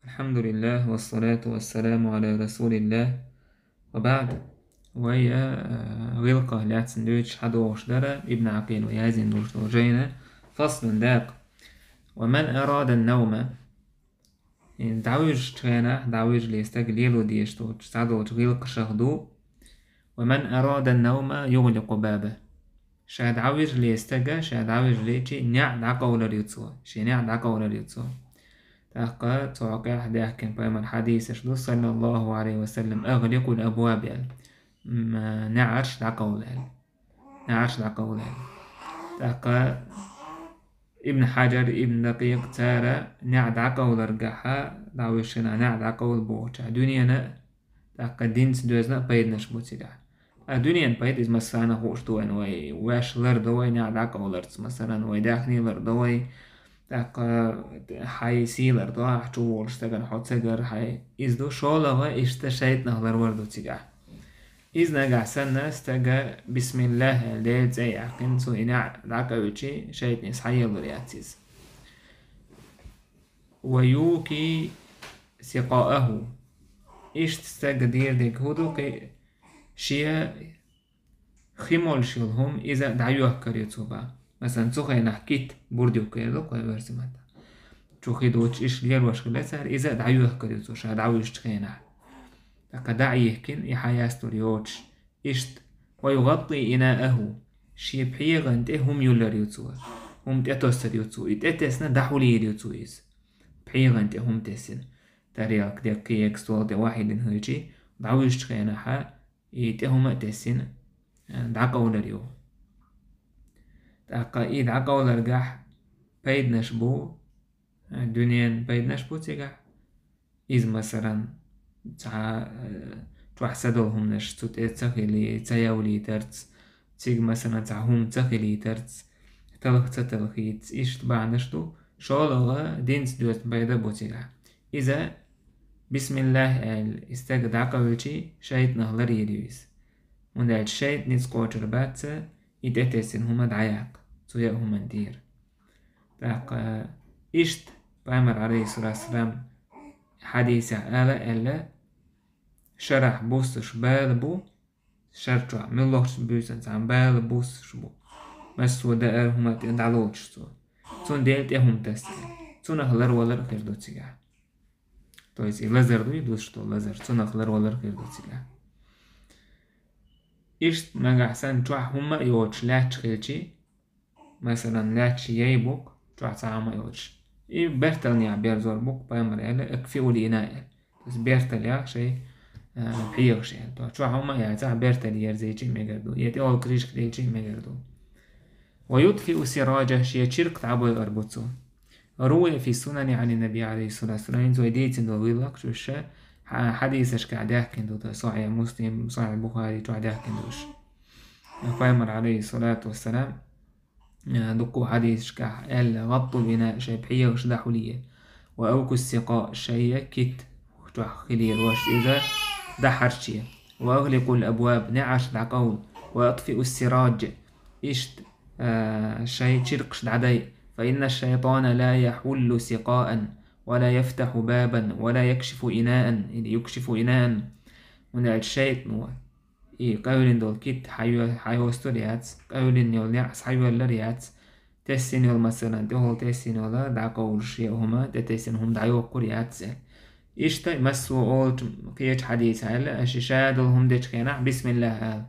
الحمد لله والصلاة والسلام على رسول الله وبعد. وهي غلقة لا سندويتش حدو وشدرة ابن عقيل ويازن دوجينا فصل داق. ومن أراد النوم يعني دعويج تغينا دعويج ليستقليلو ديشتو تسعدو تغلق شهدو. ومن أراد النوم يغلق بابه شاد عويج ليستقى شاد عويج ليتي نع دعقو لريوتسو شي نع دعقو لريوتسو تحقا توقع حداكن بأمر حديث شدو صلى الله عليه وسلم أغلق الأبواب ما نعرش دعقولها تحقا ابن حجر ابن دقيق تارى نعد عقول رقحا دعوشنا نعد عقول بوچا دنيانا تحقا دين سدوزنا بيدنش بوتيقا الدنيا بيد إز مثلا خوش دوين وي واش لردوي نعد عقول لرد مثلا وي داخني لردوي تحقا حي سي لردوي حچو ورشتغن حوت سجر حي إزدو شولغا اشتشيتنا لروردو تيقا إذ نجع سنة استجا بسم الله ليت زي عقين سو إنع دعكويتشي شايتني صحيح لرياتيز ويوكي سقاءه إيش تستجا دير ديك هدو كي شيا خيمول شيلهم إذا دعيوه كريتوبا مثلا تسوخي نحكيت بورديو كيدو كوي برسمتا تشوخي دوتش إيش لير وشكلتها إذا دعيوه كريتو شا دعيوش تخينح دعيه كن يحياستو ريوتش إشت ويغطي إناءه شي بحيغنته هم يولريوتسو هم تأتوستريوتسو إتأتسنا دحولي ريوتسويز بحيغنته هم تسن تاريخ ديك كيك ستوال دي واحد هيجي دعويش تخيناها إتهم تسن دعقو لريو دعقا دعقو لرقاح بيد نشبو دنيا بيد نشبو تيقاح إذ مثلا تحسدهم نشتو تسخلي تياولي ترتس تيج مثلا تعهم تخلي ترتس تلخ تلخيت إيش تبع نشتو شولغا دينس دوت بيدا بوتيغا إذا بسم الله استجد عقبتي شايت نهلر يريويس وندال شايت نيس قوتر باتسا إتأتسن هما دعياق تويا هما ندير تاقا إشت بأمر عليه الصلاة والسلام حديث ألا شرح بوستش بالبو شرطع ملوش بوسن عن بالبوستش بو مسو دائر هما تندعلوش تون ديلت هم تسل تون أخلر ولر خير دو تيجا تويس لازر دوي دوشتو لازر تون أخلر ولر خير دو تيجا إشت مجا حسن توح هما يوتش لاتش خيلشي مثلا لاتش يايبوك توح ساعة يوتش برتلني عبير زور بوك بامر إلا اكفيو لي إناء بس برتل شيء بحيغش يعني توح هما يعتع برتل يرزيجي ميجردو يتي أول كريش كريجي ميجردو ويطفئ سراجه شيء شرك تعبو الأربوتسو روي في السنن عن النبي عليه الصلاة والسلام زويديت دويلك شوش حديثش كعداه كندو صحيح مسلم صحيح البخاري تعداه كندوش فامر عليه الصلاة والسلام دقو حديث كأل غطوا البناء شيء بحيغش دحولية وأوكو السقاء شيء كت خليل واش إذا دحرشية وأغلقوا الأبواب نعش دعقول وأطفئوا السراج إشت شيء شرقش دعدي فإن الشيطان لا يحل سقاء ولا يفتح بابا ولا يكشف إناء يكشف إناء من الشيطان قولين دول كيت حيوستو ريات قولين يول نعس حيوال لريات تسين يول مثلا دول تسين يول دعقول شيء هما تسين هم دعيو قريات إشتا يمسو أولت كيش حديث هلا أشيشاد هم ديش كينا بسم الله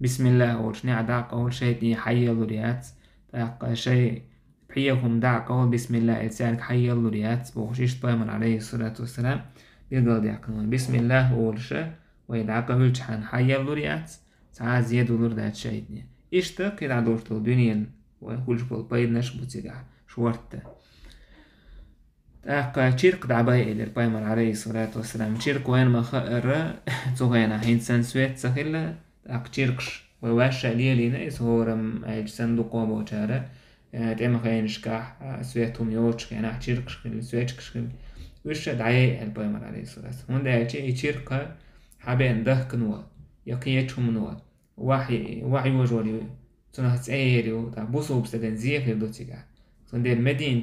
بسم الله أولش نعداق أول شيء يحيل ريات دعق شيء بحيهم دعق أول بسم الله إتسانك حيل ريات بوشيش طيمن عليه الصلاة والسلام بيقل دعقون بسم الله أولش ويدعق أولش حان حيل ريات ساعة زيادو لردات شيء إشتا كده دورتو دنيا وكلش بول بيد نشبو تيقع شورته تاقا شرق دعباي إلى البايمر عليه الصلاة والسلام شرق وين ما خأر تغينا حين سنسويت سخيلا تاق شرقش وواشا ليلينا إسهورم عيج صندوق وبوشارة تيما خينش كاح سويتهم يوتش كينا شرقش كل سويتش كل وشا دعاي البايمر عليه الصلاة والسلام هون دعاي شرق حابين دهك نوا يقيتهم نوا وحي وجولي تنهت ايريو تا بوصو بستدن زيخ يدوتيقا تندير مدين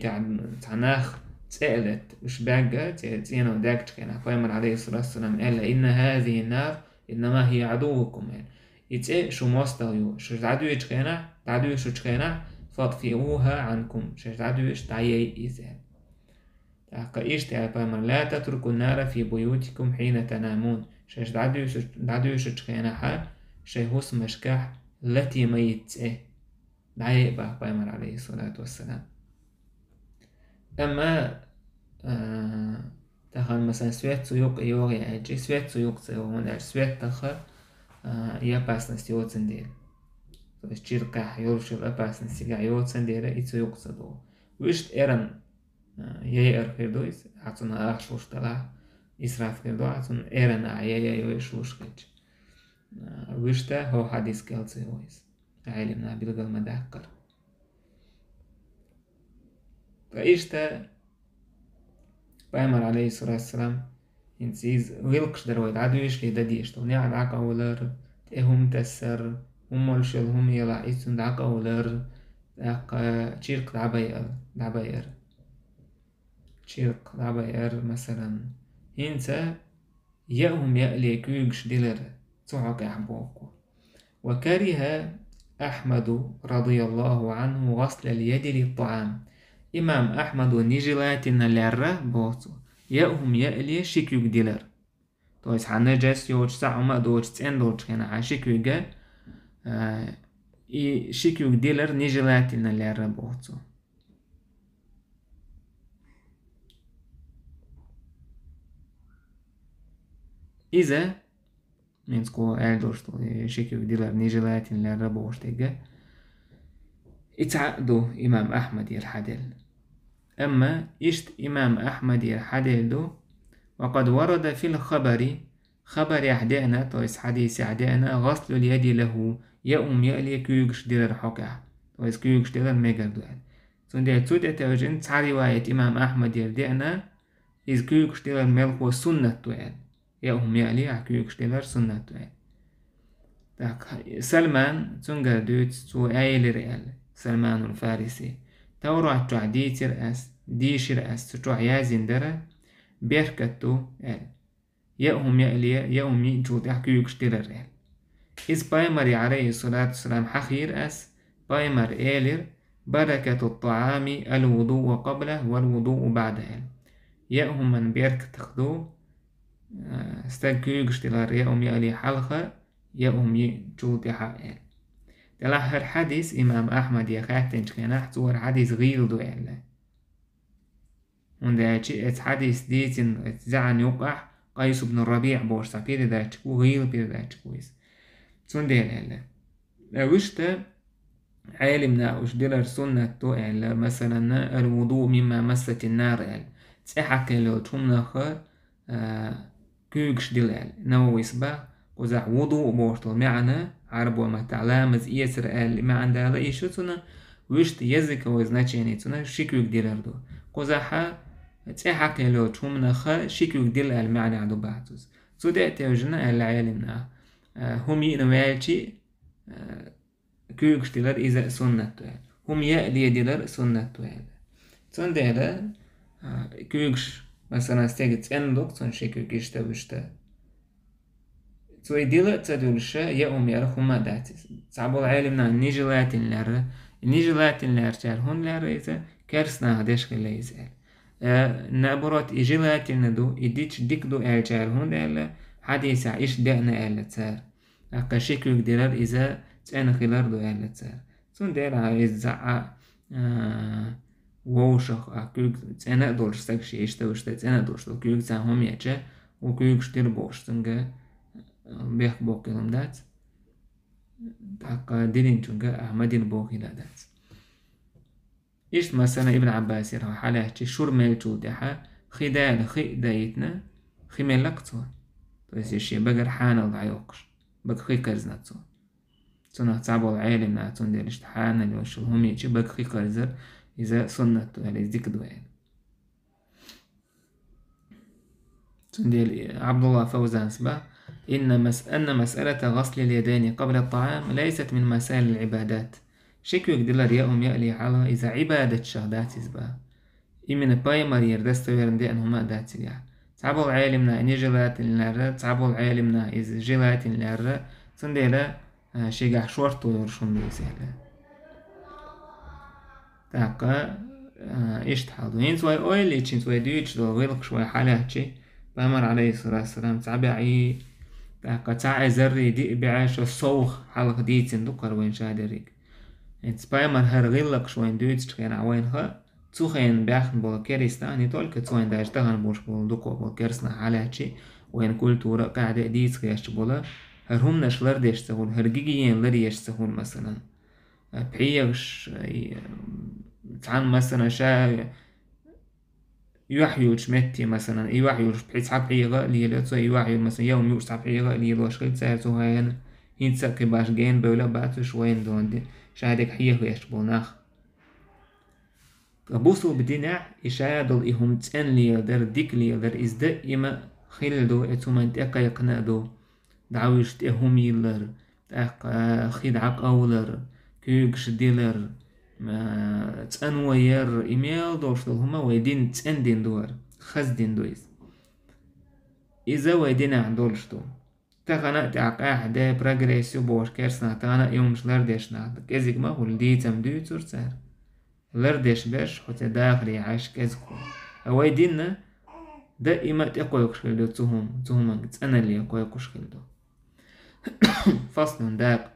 تعناخ سألت وش باقة تينا وداك تكينا فايمر عليه الصلاة والسلام قال إن هذه النار إنما هي عدوكم يعني يتسأل شو مستوى شو تعدو تكينا تعدو شو تكينا فاطفئوها عنكم شو تعدو تعيي إزال إيش فايمر لا تتركوا النار في بيوتكم حين تنامون شو تعدو شو تكينا حال شيء هو مشكاح التي ما يتسأل دعي بقى فايمر عليه الصلاة والسلام أما تخل مثلا سويت سيوق يوغي عجي سويت سيوق سيوغون سويت تخل ياباس نسيوت سنديل تشير قاح يورشل أباس نسيقا يوت سنديل يتسيوق سدو ويشت إيران يأير خيردويس عطونا أخشوش تلا إسراف خيردو عطون إيران عيايا يوشوش خيج ويشتا هو حديث كالسي هويس عالمنا بلغة المداكر فإيشتا بايمر عليه الصلاة والسلام إنسيز ويلقش درويد عدو يشلي داديش تو نيع دعك أولر تيهم تسر هم والشل هم يلا إيسون دعك أولر دعك تشيرك دعباير تشيرك دعباير مثلا هنسا يأهم يألي كيوغش ديلر تعك أحبوكو وكره أحمد رضي الله عنه غسل اليد للطعام إمام أحمد ونجلاتنا لره بوتو يأهم يألي شكيوك ديلر تويس حانا جاس يوش ساعما دوش تندوش كنا عشكيوك شكيوك ديلر نجلاتنا لره بوتو إذا منسكو ألدوش شكيوك ديلر نجلاتنا لره بوتو اتعقدو إمام أحمد يرحدل أما إشت إمام أحمد يرحدل دو وقد ورد في الخبر خبر يحدئنا تويس حديث يحدئنا غسل اليد له يأم يألي كيوغش ديلر حقا تويس كيوغش ديلر ميجر دوال سندي تود توجن تع رواية إمام أحمد يردئنا إذ كيوغش ديلر ملخو سنة دوال يأم يألي كيوغش ديلر سنة دوال سلمان تنجر دوت تو آيل رئال سلمان الفارسي تورع تعدي ترأس ديش رأس تتوع يازين درة بيركتو آل يأهم يألي يأهم يجود يحكيوك شتير الرئال إذ بايمر عليه الصلاة والسلام حخير أس بايمر آلر بركة الطعام الوضوء قبله والوضوء بعده يأهم من بيرك تخدو استكيوك شتير يأهم يألي حلقة يأهم يجود يحقال تلاحر حديث إمام أحمد يخاتن كناح صور حديث غير دو إلا وندى حديث ديتن زعن يقع قيس بن الربيع بورسا بير داتشكو غير بير داتشكويس سندي إلا وشتا عالمنا وش دلر سنة تو إلا مثلا الوضوء مما مست النار إلا تسحك لو تمنا خر كيوكش دلال نووي سبا وزع وضوء بورتو معنا عرب وما تعلامز يسر قال ما عندها رأي شو تنا ويشت يزك وزناتشيني تنا شيكوك ديلاردو قزحا تسحك لو تمنا خ شيكوك ديل المعنى عدو بعتوز سودا توجنا العالمنا هم ينوالشي كيوكش ديلر إذا سنة هم يألي ديلر سنة تون ديلا كيوكش مثلا استيقت اندوك تون شيكوك يشتا وشتا توي ديلا تدولشا يأم يرخوما داتس صعبو العالمنا نيجلاتين لار نيجلاتين لار هون لار إذا كرسنا هداش خلا يزال نابرات إجلاتين ندو إديتش ديك دو أجار هون لار حديثا إيش دقنا ألا تسار أقا شكوك ديلار إذا تأنا خلار دو ألا تسار سون ديلا إزاعا ووشخ أكوك تأنا دولش ساكشي إشتا وشتا تأنا دولش دو كيوك تاهم يأجا وكيوك شتير بوش تنجا بيخ بوكي لمدات تحقا دينين تنجا أحمدين بوكي لادات إيش مثلا ابن عباس يرها حالاتي شور ميلتو ديحا خدال خي دايتنا خي ميلكتو بس يشي بقر حانا ضعيوقش بق خي كرزناتو سنة تعبو العالم ناتون دير اشتحانا لوشل هم يجي بق خي كرزر إذا سنتو يعني ذيك دوين سنديل عبد الله فوزان سبا أن مسألة غسل اليدين قبل الطعام ليست من مسائل العبادات شكو يقدر يأم يألي على إذا عبادة شهدات سبا إمن بايمر يردستويرن دي أنهما داتيجا تعبوا العالمنا إني جلاتين لارة تعبوا العالمنا إذا جلاتين لارة سنديلا شيغا شورتو يرشون بيسهلا تاقا إيش تحضو هين سواي أويل إيشين سواي ديوش دو غيلق شوي حالاتي بايمر عليه الصلاة والسلام تعبعي تاقا تعا زري دي بعاش الصوخ حلق ديتين دوكر وين شادريك انت بايمر هر غيلق شوي ديوش تخين عوين خا تسوخين بياخن بول كيرستاني تولك تسوين داش تغن بوش بول دوكو بول كيرسنا حالاتي وين كولتورا قاعدة ديت خياش بولا هر هم نشلر ديش تهول هر جيجيين لريش تهول مثلا بحيغش تعان مثلا شا يوحيوش متي مثلا يوحيوش بحيث حبحيغة ليلتو يوحيو مثلا يوم يوش حبحيغة ليلوش خيل ساعتو هاين هينساكي باش جين بولا باتو شوين دون دي شادك حيغ يشبوناخ بوصل بدينا إشادل إهم تن ليلدر ديك ليلدر إز دائما خيلدو إتو منطقة يقنادو دعويش تهم يلر خيدعق أولر كيوكش ديلر ما تن وير إيميل دوشتل هما ويدين تن دين دور خز دين دويس إذا ويدين عدولشتو تغنى تعقاح دا برغريسيو بوش كيرسنا تغنى يومش لرديشنا كيزيك ما هو الديتم دو تورسار لرديش باش حتى داخلي عاش كزكو أواي دينا دائما تقوي كشكلدو تهم أنا اللي يقوي كشكلدو فصل داق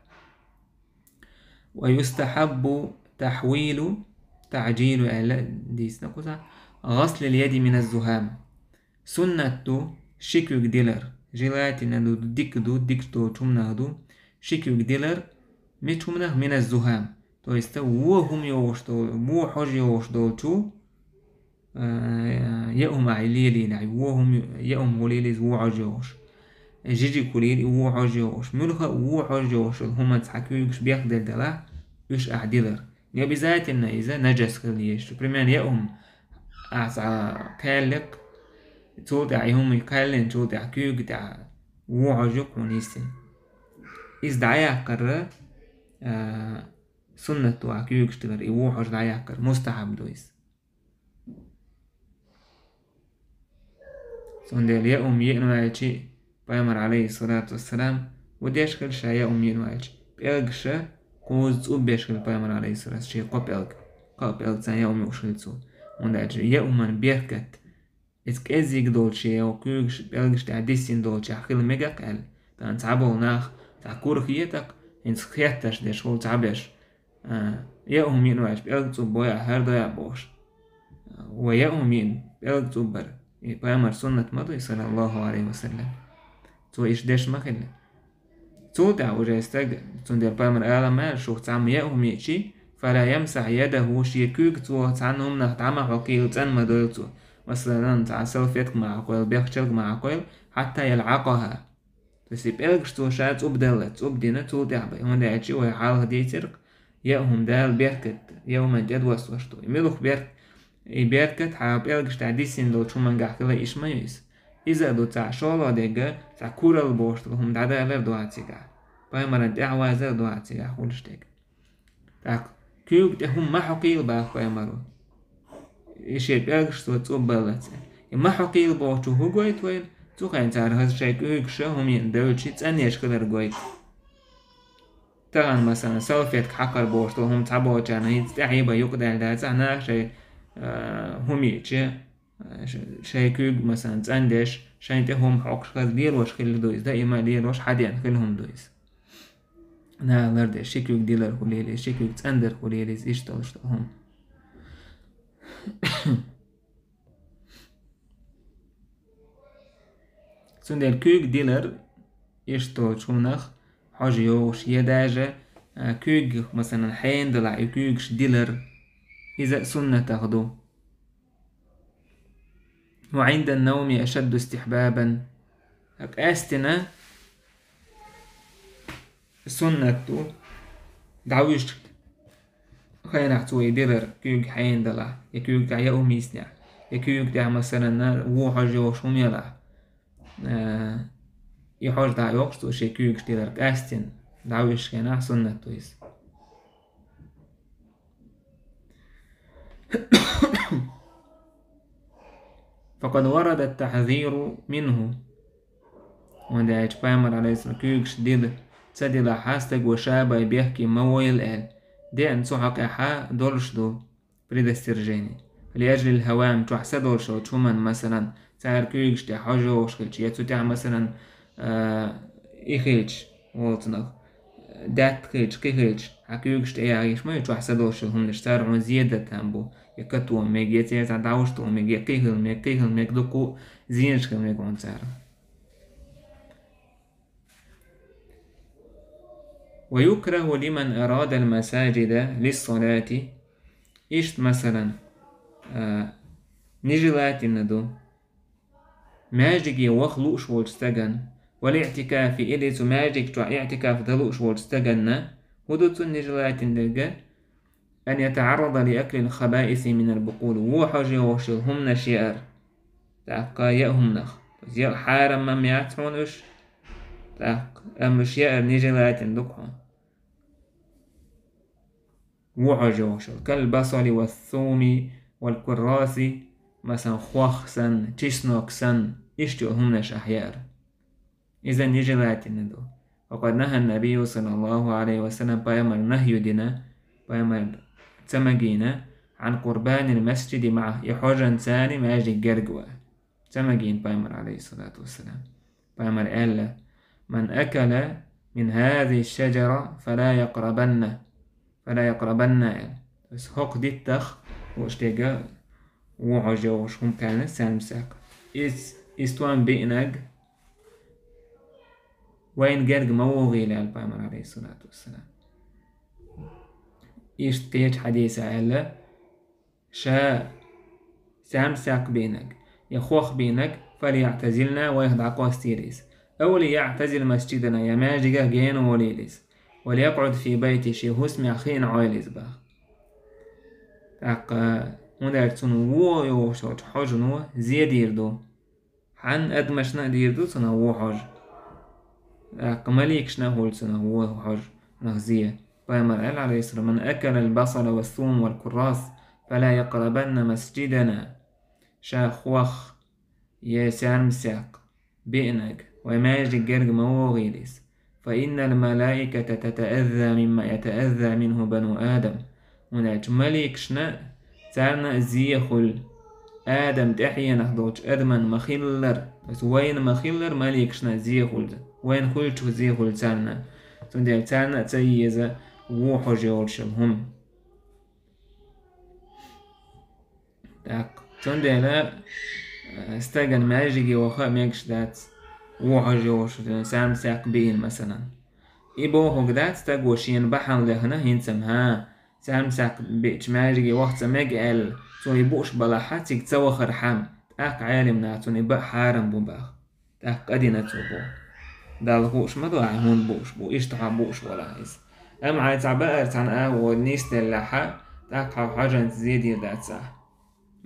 ويستحب تحويل تعجيل ديس نقصها غسل اليد من الزهام سنة شيكوك ديلر جيلاتنا دو ديكتو تمنا دو شيكوك ديلر ميتمنا من الزهام تو يستا وهم يوشتو مو حج يوشتو تو يأهم عيليلي نعي وهم يأهم وليلي زو عجوش جيجي كوليلي وو عجوش ملخا وو عجوش هما تحكيوش بيخدل دلا يش أعدلر يا بذاتنا إذا نجس خليش بريمان يأهم أعصى كالك توضع هم يكالن توضع كيوك دع وو عجوك ونيسن إذ دعايا قرر سنة تو كيوك اشتغل إيوو حج دعايا قرر مستحب دويس سندل يأم يأنوالشي بايمر عليه الصلاة والسلام وديشكل شا يأم يأنوالشي بيلغشا قوز بيشكل بايمر عليه الصلاة والسلام قابلغ تان يأم يوشلتو وندالشي يأمان بيركت إسكازيك دولشي وكيوكش بيلغش تعديسين دولشي حقيل ميجا قال تان تعبو ناخ تعكور خياتك إنس خياتش ديش هو تعبش يأم يأنوالشي بيلغتو بويا هردا يعبوش ويأم بيلغتو بر بايمر سنة مضي صلى الله عليه وسلم تو إيش ديش مخلة تو دعو جاستج تندر بايمر آلما شو تعم يأهم يأشي فلا يمسح يده شيكوك تو تعنهم نهتعم حقيل تن مدلتو مثلا تع سلفيتك مع قويل بيخشلك مع قويل حتى يلعقها تسيب إلقش تو شات أبدلت أبدينا تو دعبي هون دعشي ويحال هديترك يأهم دال بيركت يوم الجد وسوشتو يميلوخ بيركت حاب إلقش تعديسين دو شو من قحكلا إيش ما يس إذا دو تع شولا ديجا تع كورا البوشت لهم دعدا لر دو هاتيجا بايمر دعوة زر دو هاتيجا خولش ديجا تع كيوك تهم ما حقيل باخ بايمرو إيشي بيلقش تو تقبلت ما حقيل بوشتو هو قويت وين تو خين تعر هز شاي كيوك شا هم يندوشي تانيش كلر قويت تغن مثلا سلفيتك حقر بوشتو هم تعبو جانا يتعيبا يقدر دا تعنا شاي همي شاي كيوك مثلا تاندش شاي تهم حقش خل دير واش خل دويس دائما دير واش حدين خلهم دويس نا لرد شيكوك ديلر خليلي شيكوك تاندر خليلي إيش تلشتهم سندل كيوك ديلر إيش تلشونخ حاجيوش يداجة كيوك مثلا حين دلع كيوكش ديلر إذا سنة تاخدو وعند النوم أشد استحبابا أستنا سنة دعويش خينا حتوي ديلر كيوك حين دلع يكيوك دع يأوم يسنع يكيوك دع مثلا وحاجة وشوم يلع يحاج دع يوكش وشي كيوك ديلر أستن دعويش خينا سنة تويس فقد ورد التحذير منه. وده بيامر عليه السلام كيوكش ديد تسدي لاحاستك وشابا بيحكي مويل ال دي أن سحق أحا دولش دو بريد استرجيني لأجل الهوام تحسى دولش أو تشومن مثلا تعال كيوكش دي حاجة وشكلش يتسوتع مثلا إخيلش وطنغ دات خيلش كيخيلش حكيوكش دي عايش ما يتحسى دولش هم نشتارعون زيادة تنبو يكتو ميك يتيت عداوشتو ميك يقيهل ميك دقو زينش ميك وانتار. ويكره لمن أراد المساجد للصلاة إشت مثلا نجلات الندو ماجيك وخلوش والستغن والاعتكاف إليس ماجيك اعتكاف دلوش والستغن ودوت النجلات النجا أن يتعرض لأكل الخبائث من البقول وحاجة وشلهم نشيار تاقا يأهم نخ حارم ما مياتونش تاق أمشيار نجلات دقهم وحاجة كالبصل والثوم والكراث مثلا خوخسن تشنوكسن إشتوهم نش أحيار إذا نجلات الندو وقد نهى النبي صلى الله عليه وسلم بيامر نهي دينا بيامر تمجينا عن قربان المسجد معه يحوجا ثاني ما يجي جرجوة تمجين بيامر عليه الصلاة والسلام بيامر قال من أكل من هذه الشجرة فلا يقربن بس هوك دي التخ واشتيجا وحاجة وشهم كانت سامساك إستوان بيناج وين جرج موغي للبيامر عليه الصلاة والسلام يشتيج حديث على شا سامساك بينك يخوخ بينك فليعتزلنا ويخدع قوستيريس أو ليعتزل مسجدنا يا ماجيجا جين وليليس وليقعد في بيتي شي اسمي أخين عويليس باخ تاقا مدرتون وو يوشوش حجنو زي ديردو حن أدمشنا ديردو سنة وو حج تاقا مليكشنا هول سنة وو حج نغزية بيامر قال عليه السلام من أكل البصل والثوم والكراث فلا يقربن مسجدنا شاخوخ يسار مساق بئنك وماجي جرج موغيليس فإن الملائكة تتأذى مما يتأذى منه بنو آدم وناج مليكشنا تارنا زيخل آدم تحيي نخدوش أدمن مخلر بس وين مخلر مليكشنا زيخل وين خلتو زيخل تارنا تندل تارنا تيزا ووحو جولشلهم تندل استغن ماجيجي وخا ميكش دات ووحو جولشلهم سام ساق بين مثلا إبو هقدات تقوشين بحن لهنا هنسم ها سام ساق بيتش ماجيجي وقت مجال تو يبوش بلاحاتك تسوى خرحام تاق عالم ناتون يبقى حارم بوباخ تاق قدينة بو دالغوش مدوع هون بوش بو إشتحا بوش ولا عايز أم عايز عبقرت عن أول نيست اللحا تاق حاجة تزيدي دات ساح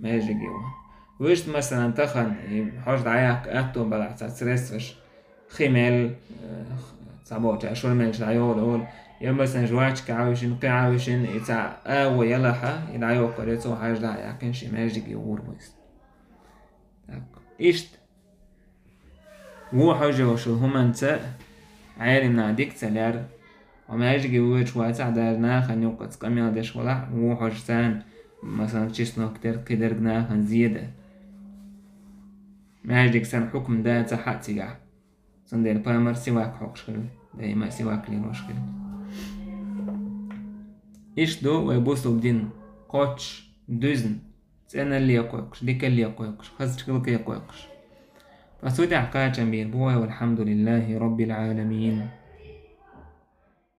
ماجي جيوه ويشت مثلا تخن حاج دعياك أكتو بلا تسرسش خيمل صابوت عشور ملش عيول أول يوم مثلا جواج كعاوشين كعاوشين إتاع أو يلحا يدعيو قريتو حاج دعياك إنشي ماجي جيوه بويست إشت وحاجة وشو همانتا عالم ناديك تلار وما يجي ويش واتع دارنا خن يوقت قمينا داش ولا وحاجة تان مثلا تشيسنا كتير كدرنا خن زيادة ما يجيك سان حكم دا تحت تيجا سندير بامر سواك حقشكل دايما سواك لينوشكل إيش دو ويبوسو بدين قوتش دوزن تسأنا اللي يقويقش ديك اللي يقويقش خزشكلك يقويقش فسودع قاعد جميل بوي والحمد لله رب العالمين.